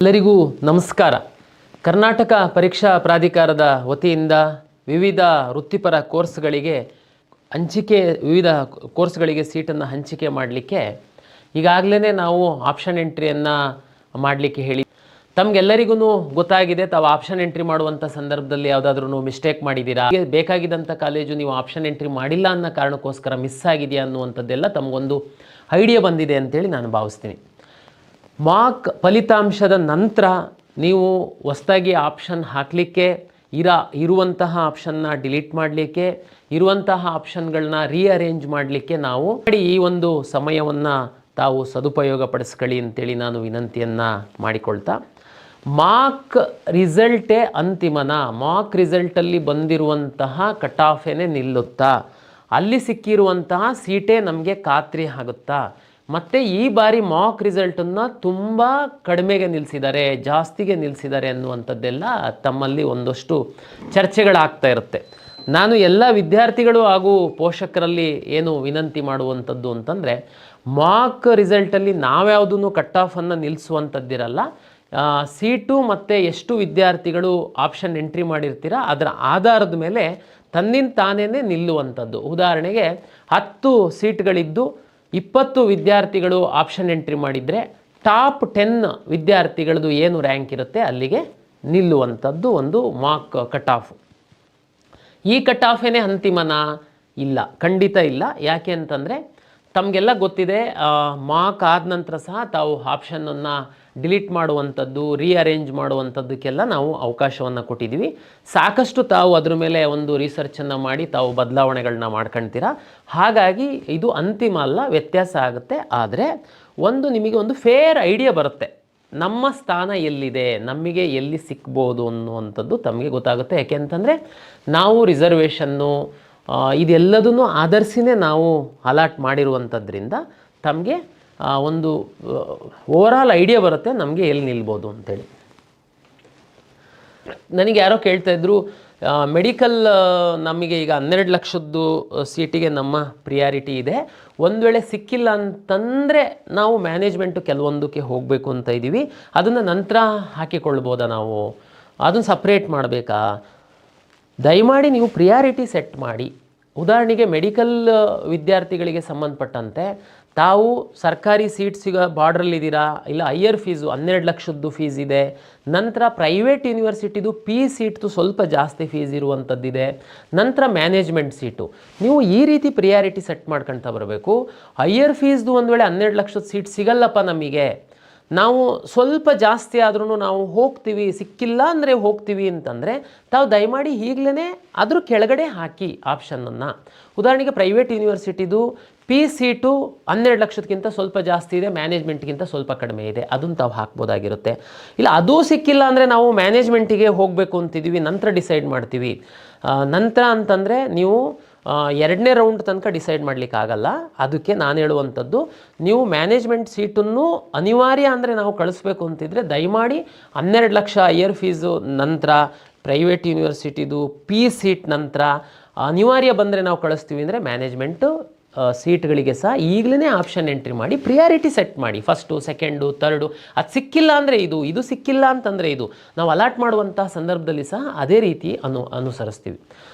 ಎಲ್ಲರಿಗೂ ನಮಸ್ಕಾರ. ಕರ್ನಾಟಕ ಪರೀಕ್ಷಾ ಪ್ರಾಧಿಕಾರದ ವತಿಯಿಂದ ವಿವಿಧ ವೃತ್ತಿಪರ ಕೋರ್ಸ್ಗಳಿಗೆ ವಿವಿಧ ಕೋರ್ಸ್ಗಳಿಗೆ ಸೀಟನ್ನು ಹಂಚಿಕೆ ಮಾಡಲಿಕ್ಕೆ ಈಗಾಗಲೇ ನಾವು ಆಪ್ಷನ್ ಎಂಟ್ರಿಯನ್ನು ಮಾಡಲಿಕ್ಕೆ ಹೇಳಿ ತಮಗೆಲ್ಲರಿಗೂ ಗೊತ್ತಾಗಿದೆ. ತಾವು ಆಪ್ಷನ್ ಎಂಟ್ರಿ ಮಾಡುವಂಥ ಸಂದರ್ಭದಲ್ಲಿ ಯಾವುದಾದ್ರೂ ಮಿಸ್ಟೇಕ್ ಮಾಡಿದ್ದೀರಾ, ಬೇಕಾಗಿದ್ದಂಥ ಕಾಲೇಜು ನೀವು ಆಪ್ಷನ್ ಎಂಟ್ರಿ ಮಾಡಿಲ್ಲ ಅನ್ನೋ ಕಾರಣಕ್ಕೋಸ್ಕರ ಮಿಸ್ ಆಗಿದೆಯಾ ಅನ್ನುವಂಥದ್ದೆಲ್ಲ ತಮಗೊಂದು ಐಡಿಯಾ ಬಂದಿದೆ ಅಂತೇಳಿ ನಾನು ಭಾವಿಸ್ತೀನಿ. ಮಾರ್ಕ್ ಫಲಿತಾಂಶದ ನಂತರ ನೀವು ಹೊಸದಾಗಿ ಆಪ್ಷನ್ ಹಾಕಲಿಕ್ಕೆ ಇರುವಂತಹ ಆಪ್ಷನ್ನ ಡಿಲೀಟ್ ಮಾಡಲಿಕ್ಕೆ, ಇರುವಂತಹ ಆಪ್ಷನ್ಗಳನ್ನ ರೀಅರೇಂಜ್ ಮಾಡಲಿಕ್ಕೆ ನಾವು ಈ ಒಂದು ಸಮಯವನ್ನು ತಾವು ಸದುಪಯೋಗ ಪಡಿಸ್ಕೊಳ್ಳಿ ಅಂತೇಳಿ ನಾನು ವಿನಂತಿಯನ್ನು ಮಾಡಿಕೊಳ್ತಾ, ಮಾರ್ಕ್ ರಿಸಲ್ಟೇ ಅಂತಿಮನ, ಮಾರ್ಕ್ ರಿಸಲ್ಟಲ್ಲಿ ಬಂದಿರುವಂತಹ ಕಟ್ ಆಫೇನೆ ನಿಲ್ಲುತ್ತಾ, ಅಲ್ಲಿ ಸಿಕ್ಕಿರುವಂತಹ ಸೀಟೇ ನಮಗೆ ಖಾತ್ರಿ ಆಗುತ್ತಾ, ಮತ್ತು ಈ ಬಾರಿ ಮಾರ್ಕ್ ರಿಸಲ್ಟನ್ನು ತುಂಬ ಕಡಿಮೆಗೆ ನಿಲ್ಲಿಸಿದ್ದಾರೆ, ಜಾಸ್ತಿಗೆ ನಿಲ್ಲಿಸಿದ್ದಾರೆ ಅನ್ನುವಂಥದ್ದೆಲ್ಲ ತಮ್ಮಲ್ಲಿ ಒಂದಷ್ಟು ಚರ್ಚೆಗಳಾಗ್ತಾ ಇರುತ್ತೆ. ನಾನು ಎಲ್ಲ ವಿದ್ಯಾರ್ಥಿಗಳು ಹಾಗೂ ಪೋಷಕರಲ್ಲಿ ಏನು ವಿನಂತಿ ಮಾಡುವಂಥದ್ದು ಅಂತಂದರೆ, ಮಾರ್ಕ್ ರಿಸಲ್ಟಲ್ಲಿ ನಾವ್ಯಾವುದೂ ಕಟ್ ಆಫನ್ನು ನಿಲ್ಲಿಸುವಂಥದ್ದಿರಲ್ಲ. ಸೀಟು ಮತ್ತು ಎಷ್ಟು ವಿದ್ಯಾರ್ಥಿಗಳು ಆಪ್ಷನ್ ಎಂಟ್ರಿ ಮಾಡಿರ್ತೀರ ಅದರ ಆಧಾರದ ಮೇಲೆ ತನ್ನಿಂದ ತಾನೇ ನಿಲ್ಲುವಂಥದ್ದು. ಉದಾಹರಣೆಗೆ 10 ಸೀಟ್ಗಳಿದ್ದು 20 ವಿದ್ಯಾರ್ಥಿಗಳು ಆಪ್ಷನ್ ಎಂಟ್ರಿ ಮಾಡಿದರೆ ಟಾಪ್ 10 ವಿದ್ಯಾರ್ಥಿಗಳದ್ದು ಏನು ರ್ಯಾಂಕ್ ಇರುತ್ತೆ ಅಲ್ಲಿಗೆ ನಿಲ್ಲುವಂಥದ್ದು ಒಂದು ಮಾರ್ಕ್ ಕಟ್ ಆಫ್. ಈ ಕಟ್ ಆಫೇನೇ ಅಂತಿಮನಾ? ಇಲ್ಲ, ಖಂಡಿತ ಇಲ್ಲ. ಯಾಕೆ ಅಂತಂದರೆ ತಮಗೆಲ್ಲ ಗೊತ್ತಿದೆ, ಮಾರ್ಕ್ ಆದ ನಂತರ ಸಹ ತಾವು ಆಪ್ಷನನ್ನು ಡಿಲೀಟ್ ಮಾಡುವಂಥದ್ದು, ರೀಅರೇಂಜ್ ಮಾಡುವಂಥದ್ದಕ್ಕೆಲ್ಲ ನಾವು ಅವಕಾಶವನ್ನು ಕೊಟ್ಟಿದ್ದೀವಿ. ಸಾಕಷ್ಟು ತಾವು ಅದ್ರ ಮೇಲೆ ಒಂದು ರಿಸರ್ಚನ್ನು ಮಾಡಿ ತಾವು ಬದಲಾವಣೆಗಳನ್ನ ಮಾಡ್ಕೊಳ್ತೀರಾ. ಹಾಗಾಗಿ ಇದು ಅಂತಿಮ ಅಲ್ಲ, ವ್ಯತ್ಯಾಸ ಆಗುತ್ತೆ. ಆದರೆ ನಿಮಗೆ ಒಂದು ಫೇರ್ ಐಡಿಯಾ ಬರುತ್ತೆ, ನಮ್ಮ ಸ್ಥಾನ ಎಲ್ಲಿದೆ, ನಮಗೆ ಎಲ್ಲಿ ಸಿಕ್ಬೋದು ಅನ್ನುವಂಥದ್ದು ತಮಗೆ ಗೊತ್ತಾಗುತ್ತೆ. ಯಾಕೆಂತಂದರೆ ನಾವು ರಿಸರ್ವೇಷನ್ನು ಇದೆಲ್ಲದನ್ನು ಆಧರಿಸಿನೇ ನಾವು ಅಲಾಟ್ ಮಾಡಿರುವಂಥದ್ರಿಂದ ತಮಗೆ ಒಂದು ಓವರಾಲ್ ಐಡಿಯಾ ಬರುತ್ತೆ ನಮಗೆ ಎಲ್ಲಿ ನಿಲ್ಬೋದು ಅಂತೇಳಿ. ನನಗೆ ಯಾರೋ ಕೇಳ್ತಾಯಿದ್ರು, ಮೆಡಿಕಲ್ ನಮಗೆ ಈಗ 12 ಲಕ್ಷದ್ದು ಸೀಟಿಗೆ ನಮ್ಮ ಪ್ರಿಯಾರಿಟಿ ಇದೆ, ಒಂದು ವೇಳೆ ಸಿಕ್ಕಿಲ್ಲ ಅಂತಂದರೆ ನಾವು ಮ್ಯಾನೇಜ್ಮೆಂಟು ಕೆಲವೊಂದಕ್ಕೆ ಹೋಗಬೇಕು ಅಂತ ಇದ್ದೀವಿ, ಅದನ್ನು ನಂತರ ಹಾಕಿಕೊಳ್ಬೋದಾ, ನಾವು ಅದನ್ನು ಸಪ್ರೇಟ್ ಮಾಡಬೇಕಾ? ದಯಮಾಡಿ ನೀವು ಪ್ರಿಯಾರಿಟಿ ಸೆಟ್ ಮಾಡಿ. ಉದಾಹರಣೆಗೆ ಮೆಡಿಕಲ್ ವಿದ್ಯಾರ್ಥಿಗಳಿಗೆ ಸಂಬಂಧಪಟ್ಟಂತೆ ತಾವು ಸರ್ಕಾರಿ ಸೀಟ್ ಬಾರ್ಡ್ರಲ್ಲಿದ್ದೀರಾ, ಇಲ್ಲ ಹೈಯರ್ ಫೀಸು 12 ಲಕ್ಷದ್ದು ಫೀಸ್ ಇದೆ, ನಂತರ ಪ್ರೈವೇಟ್ ಯೂನಿವರ್ಸಿಟಿದು ಸೀಟ್ದು ಸ್ವಲ್ಪ ಜಾಸ್ತಿ ಫೀಸ್ ಇರುವಂಥದ್ದಿದೆ, ನಂತರ ಮ್ಯಾನೇಜ್ಮೆಂಟ್ ಸೀಟು, ನೀವು ಈ ರೀತಿ ಪ್ರಿಯಾರಿಟಿ ಸೆಟ್ ಮಾಡ್ಕೊಳ್ತಾ ಬರಬೇಕು. ಹೈಯರ್ ಫೀಸ್ದು ಒಂದು ವೇಳೆ 12 ಲಕ್ಷದ ಸೀಟ್ ಸಿಗಲ್ಲಪ್ಪ ನಮಗೆ, ನಾವು ಸ್ವಲ್ಪ ಜಾಸ್ತಿ ಆದ್ರೂ ನಾವು ಹೋಗ್ತೀವಿ, ಸಿಕ್ಕಿಲ್ಲ ಅಂದರೆ ಹೋಗ್ತೀವಿ ಅಂತಂದರೆ ತಾವು ದಯಮಾಡಿ ಈಗಲೇ ಅದ್ರ ಕೆಳಗಡೆ ಹಾಕಿ ಆಪ್ಷನನ್ನು. ಉದಾಹರಣೆಗೆ ಪ್ರೈವೇಟ್ ಯೂನಿವರ್ಸಿಟಿದು ಸೀಟು 12 ಲಕ್ಷಕ್ಕಿಂತ ಸ್ವಲ್ಪ ಜಾಸ್ತಿ ಇದೆ, ಮ್ಯಾನೇಜ್ಮೆಂಟ್ಗಿಂತ ಸ್ವಲ್ಪ ಕಡಿಮೆ ಇದೆ, ಅದನ್ನು ತಾವು ಹಾಕ್ಬೋದಾಗಿರುತ್ತೆ. ಇಲ್ಲ ಅದೂ ಸಿಕ್ಕಿಲ್ಲ ಅಂದರೆ ನಾವು ಮ್ಯಾನೇಜ್ಮೆಂಟಿಗೆ ಹೋಗಬೇಕು ಅಂತಿದ್ದೀವಿ, ನಂತರ ಡಿಸೈಡ್ ಮಾಡ್ತೀವಿ. ನಂತರ ಅಂತಂದರೆ ನೀವು 2ನೇ ರೌಂಡ್ ತನಕ ಡಿಸೈಡ್ ಮಾಡಲಿಕ್ಕಾಗಲ್ಲ. ಅದಕ್ಕೆ ನಾನು ಹೇಳುವಂಥದ್ದು, ನೀವು ಮ್ಯಾನೇಜ್ಮೆಂಟ್ ಸೀಟನ್ನು ಅನಿವಾರ್ಯ ಅಂದರೆ ನಾವು ಕಳಿಸ್ಬೇಕು ಅಂತಿದ್ರೆ ದಯಮಾಡಿ 12 ಲಕ್ಷ ಹೈಯರ್ ಫೀಸು ನಂತರ ಪ್ರೈವೇಟ್ ಯೂನಿವರ್ಸಿಟಿದು ಸೀಟ್ ನಂತರ ಅನಿವಾರ್ಯ ಬಂದರೆ ನಾವು ಕಳಿಸ್ತೀವಿ ಅಂದರೆ ಮ್ಯಾನೇಜ್ಮೆಂಟು ಸೀಟ್ಗಳಿಗೆ ಸಹ ಈಗಲೇ ಆಪ್ಷನ್ ಎಂಟ್ರಿ ಮಾಡಿ ಪ್ರಿಯಾರಿಟಿ ಸೆಟ್ ಮಾಡಿ. ಫಸ್ಟು, ಸೆಕೆಂಡು, ಥರ್ಡು, ಅದು ಸಿಕ್ಕಿಲ್ಲ ಅಂದರೆ ಇದು ಸಿಕ್ಕಿಲ್ಲ ಅಂತಂದರೆ ಇದು, ನಾವು ಅಲಾಟ್ ಮಾಡುವಂಥ ಸಂದರ್ಭದಲ್ಲಿ ಸಹ ಅದೇ ರೀತಿ ಅನುಸರಿಸ್ತೀವಿ.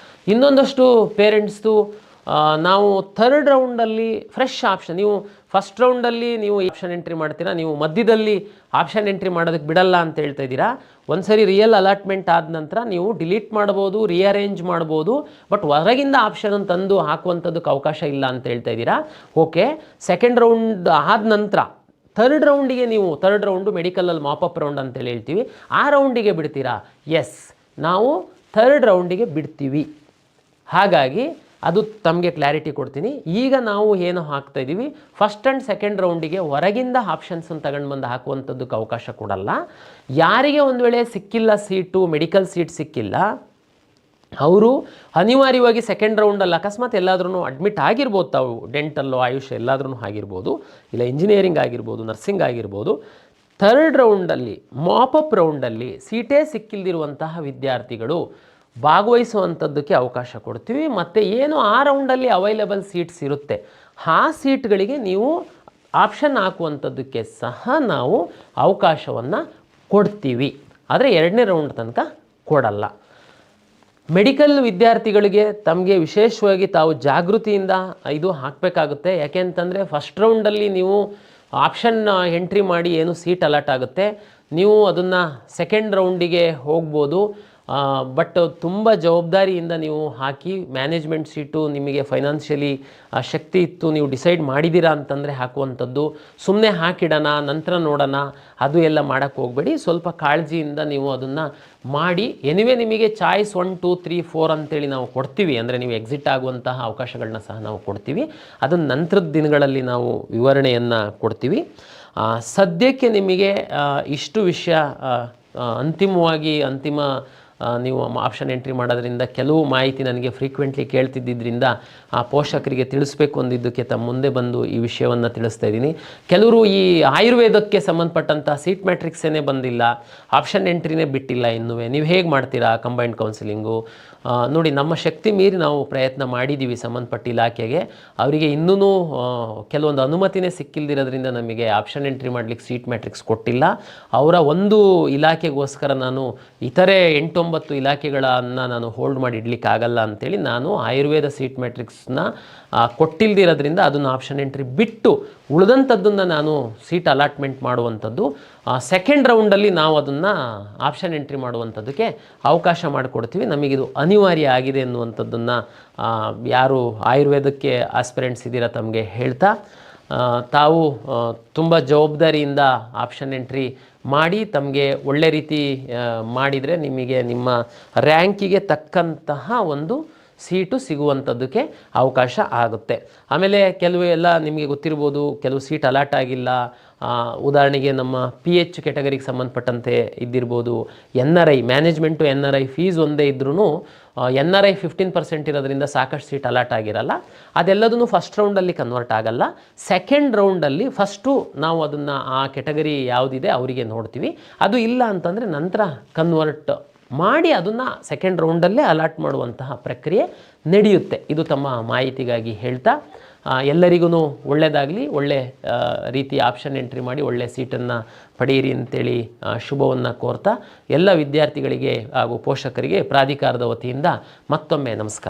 ಇನ್ನೊಂದಷ್ಟು ಪೇರೆಂಟ್ಸ್ದು ನಾವು 3rd ರೌಂಡಲ್ಲಿ ಫ್ರೆಶ್ ಆಪ್ಷನ್, ನೀವು ಫಸ್ಟ್ ರೌಂಡಲ್ಲಿ ನೀವು ಆಪ್ಷನ್ ಎಂಟ್ರಿ ಮಾಡ್ತೀರಾ, ನೀವು ಮಧ್ಯದಲ್ಲಿ ಆಪ್ಷನ್ ಎಂಟ್ರಿ ಮಾಡೋದಕ್ಕೆ ಬಿಡಲ್ಲ ಅಂತ ಹೇಳ್ತಾ ಇದ್ದೀರಾ. ಒಂದು ಸರಿ ರಿಯಲ್ ಅಲಾಟ್ಮೆಂಟ್ ಆದ ನಂತರ ನೀವು ಡಿಲೀಟ್ ಮಾಡ್ಬೋದು, ರೀಅರೇಂಜ್ ಮಾಡ್ಬೋದು, ಬಟ್ ಹೊರಗಿಂದ ಆಪ್ಷನ್ ತಂದು ಹಾಕುವಂಥದ್ದಕ್ಕೆ ಅವಕಾಶ ಇಲ್ಲ ಅಂತ ಹೇಳ್ತಾ ಇದ್ದೀರಾ. ಓಕೆ, ಸೆಕೆಂಡ್ ರೌಂಡ್ ಆದ ನಂತರ 3rd ರೌಂಡಿಗೆ ನೀವು 3rd ರೌಂಡು ಮೆಡಿಕಲಲ್ಲಿ ಮಾಪಪ್ ರೌಂಡ್ ಅಂತೇಳಿ ಹೇಳ್ತೀವಿ, ಆ ರೌಂಡಿಗೆ ಬಿಡ್ತೀರಾ? ಎಸ್, ನಾವು 3rd ರೌಂಡಿಗೆ ಬಿಡ್ತೀವಿ. ಹಾಗಾಗಿ ಅದು ತಮಗೆ ಕ್ಲಾರಿಟಿ ಕೊಡ್ತೀನಿ. ಈಗ ನಾವು ಏನು ಹಾಕ್ತಾ ಇದ್ದೀವಿ, ಫಸ್ಟ್ ಆ್ಯಂಡ್ ಸೆಕೆಂಡ್ ರೌಂಡಿಗೆ ಹೊರಗಿಂದ ಆಪ್ಷನ್ಸನ್ನು ತಗೊಂಡು ಬಂದು ಹಾಕುವಂಥದ್ದಕ್ಕೆ ಅವಕಾಶ ಕೊಡಲ್ಲ. ಯಾರಿಗೆ ಒಂದು ವೇಳೆ ಸಿಕ್ಕಿಲ್ಲ ಸೀಟು, ಮೆಡಿಕಲ್ ಸೀಟ್ ಸಿಕ್ಕಿಲ್ಲ, ಅವರು ಅನಿವಾರ್ಯವಾಗಿ ಸೆಕೆಂಡ್ ರೌಂಡಲ್ಲಿ ಅಕಸ್ಮಾತ್ ಎಲ್ಲಾದ್ರೂ ಅಡ್ಮಿಟ್ ಆಗಿರ್ಬೋದು, ತಾವು ಡೆಂಟಲ್ಲೋ ಆಯುಷ್ ಎಲ್ಲಾದ್ರೂ ಆಗಿರ್ಬೋದು, ಇಲ್ಲ ಇಂಜಿನಿಯರಿಂಗ್ ಆಗಿರ್ಬೋದು, ನರ್ಸಿಂಗ್ ಆಗಿರ್ಬೋದು, 3rd ರೌಂಡಲ್ಲಿ ಮಾಪಪ್ ರೌಂಡಲ್ಲಿ ಸೀಟೇ ಸಿಕ್ಕಿಲ್ದಿರುವಂತಹ ವಿದ್ಯಾರ್ಥಿಗಳು ಭಾಗವಹಿಸುವಂಥದ್ದಕ್ಕೆ ಅವಕಾಶ ಕೊಡ್ತೀವಿ. ಮತ್ತು ಏನು ಆ ರೌಂಡಲ್ಲಿ ಅವೈಲೇಬಲ್ ಸೀಟ್ಸ್ ಇರುತ್ತೆ ಆ ಸೀಟ್ಗಳಿಗೆ ನೀವು ಆಪ್ಷನ್ ಹಾಕುವಂಥದ್ದಕ್ಕೆ ಸಹ ನಾವು ಅವಕಾಶವನ್ನು ಕೊಡ್ತೀವಿ, ಆದರೆ 2ನೇ ರೌಂಡ್ ತನಕ ಕೊಡಲ್ಲ. ಮೆಡಿಕಲ್ ವಿದ್ಯಾರ್ಥಿಗಳಿಗೆ ತಮಗೆ ವಿಶೇಷವಾಗಿ ತಾವು ಜಾಗೃತಿಯಿಂದ ಇದು ಹಾಕಬೇಕಾಗುತ್ತೆ. ಯಾಕೆ ಅಂತಂದರೆ ಫಸ್ಟ್ ರೌಂಡಲ್ಲಿ ನೀವು ಆಪ್ಷನ್ ಎಂಟ್ರಿ ಮಾಡಿ ಏನು ಸೀಟ್ ಅಲಾಟ್ ಆಗುತ್ತೆ, ನೀವು ಅದನ್ನು ಸೆಕೆಂಡ್ ರೌಂಡಿಗೆ ಹೋಗ್ಬೋದು. ಬಟ್ ತುಂಬ ಜವಾಬ್ದಾರಿಯಿಂದ ನೀವು ಹಾಕಿ, ಮ್ಯಾನೇಜ್ಮೆಂಟ್ ಸೀಟು ನಿಮಗೆ ಫೈನಾನ್ಷಿಯಲಿ ಶಕ್ತಿ ಇತ್ತು, ನೀವು ಡಿಸೈಡ್ ಮಾಡಿದ್ದೀರಾ ಅಂತಂದರೆ ಹಾಕುವಂಥದ್ದು. ಸುಮ್ಮನೆ ಹಾಕಿಡೋಣ ನಂತರ ನೋಡೋಣ ಅದು ಎಲ್ಲ ಮಾಡೋಕ್ಕೆ ಹೋಗಬೇಡಿ. ಸ್ವಲ್ಪ ಕಾಳಜಿಯಿಂದ ನೀವು ಅದನ್ನು ಮಾಡಿ. ಎನಿವೆ ನಿಮಗೆ ಚಾಯ್ಸ್ 1, 2, 3, 4 ಅಂತೇಳಿ ನಾವು ಕೊಡ್ತೀವಿ. ಅಂದರೆ ನೀವು ಎಕ್ಸಿಟ್ ಆಗುವಂತಹ ಅವಕಾಶಗಳನ್ನ ಸಹ ನಾವು ಕೊಡ್ತೀವಿ. ಅದನ್ನು ನಂತರದ ದಿನಗಳಲ್ಲಿ ನಾವು ವಿವರಣೆಯನ್ನು ಕೊಡ್ತೀವಿ. ಸದ್ಯಕ್ಕೆ ನಿಮಗೆ ಇಷ್ಟು ವಿಷಯ ಅಂತಿಮ ನೀವು ಆಪ್ಷನ್ ಎಂಟ್ರಿ ಮಾಡೋದ್ರಿಂದ ಕೆಲವು ಮಾಹಿತಿ ನನಗೆ ಫ್ರೀಕ್ವೆಂಟ್ಲಿ ಕೇಳ್ತಿದ್ದರಿಂದ ಆ ಪೋಷಕರಿಗೆ ತಿಳಿಸ್ಬೇಕು ಅಂದಿದ್ದಕ್ಕೆ ತಮ್ಮ ಮುಂದೆ ಬಂದು ಈ ವಿಷಯವನ್ನು ತಿಳಿಸ್ತಾ ಇದ್ದೀನಿ. ಕೆಲವರು ಈ ಆಯುರ್ವೇದಕ್ಕೆ ಸಂಬಂಧಪಟ್ಟಂಥ ಸೀಟ್ ಮ್ಯಾಟ್ರಿಕ್ಸೇ ಬಂದಿಲ್ಲ, ಆಪ್ಷನ್ ಎಂಟ್ರಿನೇ ಬಿಟ್ಟಿಲ್ಲ ಇನ್ನೂ, ನೀವು ಹೇಗೆ ಮಾಡ್ತೀರಾ ಕಂಬೈನ್ಡ್ ಕೌನ್ಸಿಲಿಂಗು? ನೋಡಿ, ನಮ್ಮ ಶಕ್ತಿ ಮೀರಿ ನಾವು ಪ್ರಯತ್ನ ಮಾಡಿದ್ದೀವಿ ಸಂಬಂಧಪಟ್ಟ ಇಲಾಖೆಗೆ. ಅವರಿಗೆ ಇನ್ನೂ ಕೆಲವೊಂದು ಅನುಮತಿನೇ ಸಿಕ್ಕಿಲ್ದಿರೋದ್ರಿಂದ ನಮಗೆ ಆಪ್ಷನ್ ಎಂಟ್ರಿ ಮಾಡಲಿಕ್ಕೆ ಸೀಟ್ ಮ್ಯಾಟ್ರಿಕ್ಸ್ ಕೊಟ್ಟಿಲ್ಲ. ಅವರ ಒಂದು ಇಲಾಖೆಗೋಸ್ಕರ ನಾನು ಇತರೆ 8-9 ಇಲಾಖೆಗಳನ್ನು ನಾನು ಹೋಲ್ಡ್ ಮಾಡಿ ಇಡಲಿಕ್ಕಾಗಲ್ಲ ಅಂಥೇಳಿ ನಾನು ಆಯುರ್ವೇದ ಸೀಟ್ ಮ್ಯಾಟ್ರಿಕ್ಸ್ನ ಕೊಟ್ಟಿಲ್ದಿರೋದ್ರಿಂದ ಅದನ್ನು ಆಪ್ಷನ್ ಎಂಟ್ರಿ ಬಿಟ್ಟು ಉಳಿದಂಥದ್ದನ್ನು ನಾನು ಸೀಟ್ ಅಲಾಟ್ಮೆಂಟ್ ಮಾಡುವಂಥದ್ದು ಸೆಕೆಂಡ್ ರೌಂಡಲ್ಲಿ ನಾವು ಅದನ್ನು ಆಪ್ಷನ್ ಎಂಟ್ರಿ ಮಾಡುವಂಥದ್ದಕ್ಕೆ ಅವಕಾಶ ಮಾಡಿಕೊಡ್ತೀವಿ. ನಮಗಿದು ಅನಿವಾರ್ಯ ಆಗಿದೆ ಎನ್ನುವಂಥದ್ದನ್ನು ಯಾರು ಆಯುರ್ವೇದಕ್ಕೆ ಆಸ್ಪಿರೆಂಟ್ಸ್ ಇದ್ದೀರಾ ತಮಗೆ ಹೇಳ್ತಾ, ತಾವು ತುಂಬ ಜವಾಬ್ದಾರಿಯಿಂದ ಆಪ್ಷನ್ ಎಂಟ್ರಿ ಮಾಡಿ ತಮಗೆ ಒಳ್ಳೆ ರೀತಿ ಮಾಡಿದರೆ ನಿಮಗೆ ನಿಮ್ಮ ರ್ಯಾಂಕಿಗೆ ತಕ್ಕಂತಹ ಒಂದು ಸೀಟು ಸಿಗುವಂಥದ್ದಕ್ಕೆ ಅವಕಾಶ ಆಗುತ್ತೆ. ಆಮೇಲೆ ಕೆಲವು ಎಲ್ಲ ನಿಮಗೆ ಗೊತ್ತಿರ್ಬೋದು, ಕೆಲವು ಸೀಟ್ ಅಲಾಟ್ ಆಗಿಲ್ಲ. ಉದಾಹರಣೆಗೆ ನಮ್ಮ PH ಕೆಟಗರಿಗೆ ಸಂಬಂಧಪಟ್ಟಂತೆ ಇದ್ದಿರ್ಬೋದು. NRI ಮ್ಯಾನೇಜ್ಮೆಂಟು NRI ಫೀಸ್ ಒಂದೇ ಇದ್ರೂ NRI 15% ಇರೋದ್ರಿಂದ ಸಾಕಷ್ಟು ಸೀಟ್ ಅಲಾಟ್ ಆಗಿರಲ್ಲ. ಅದೆಲ್ಲದೂ ಫಸ್ಟ್ ರೌಂಡಲ್ಲಿ ಕನ್ವರ್ಟ್ ಆಗಲ್ಲ. ಸೆಕೆಂಡ್ ರೌಂಡಲ್ಲಿ ಫಸ್ಟು ನಾವು ಅದನ್ನು ಆ ಕೆಟಗರಿ ಯಾವುದಿದೆ ಅವರಿಗೆ ನೋಡ್ತೀವಿ. ಅದು ಇಲ್ಲ ಅಂತಂದರೆ ನಂತರ ಕನ್ವರ್ಟ್ ಮಾಡಿ ಅದನ್ನು ಸೆಕೆಂಡ್ ರೌಂಡಲ್ಲೇ ಅಲಾಟ್ ಮಾಡುವಂತಹ ಪ್ರಕ್ರಿಯೆ ನಡೆಯುತ್ತೆ. ಇದು ತಮ್ಮ ಮಾಹಿತಿಗಾಗಿ ಹೇಳ್ತಾ, ಎಲ್ಲರಿಗೂ ಒಳ್ಳೆಯದಾಗಲಿ, ಒಳ್ಳೆ ರೀತಿ ಆಪ್ಷನ್ ಎಂಟ್ರಿ ಮಾಡಿ ಒಳ್ಳೆ ಸೀಟನ್ನು ಪಡೆಯಿರಿ ಅಂತೇಳಿ ಶುಭವನ್ನು ಕೋರ್ತಾ ಎಲ್ಲ ವಿದ್ಯಾರ್ಥಿಗಳಿಗೆ ಹಾಗೂ ಪೋಷಕರಿಗೆ ಪ್ರಾಧಿಕಾರದ ವತಿಯಿಂದ ಮತ್ತೊಮ್ಮೆ ನಮಸ್ಕಾರ.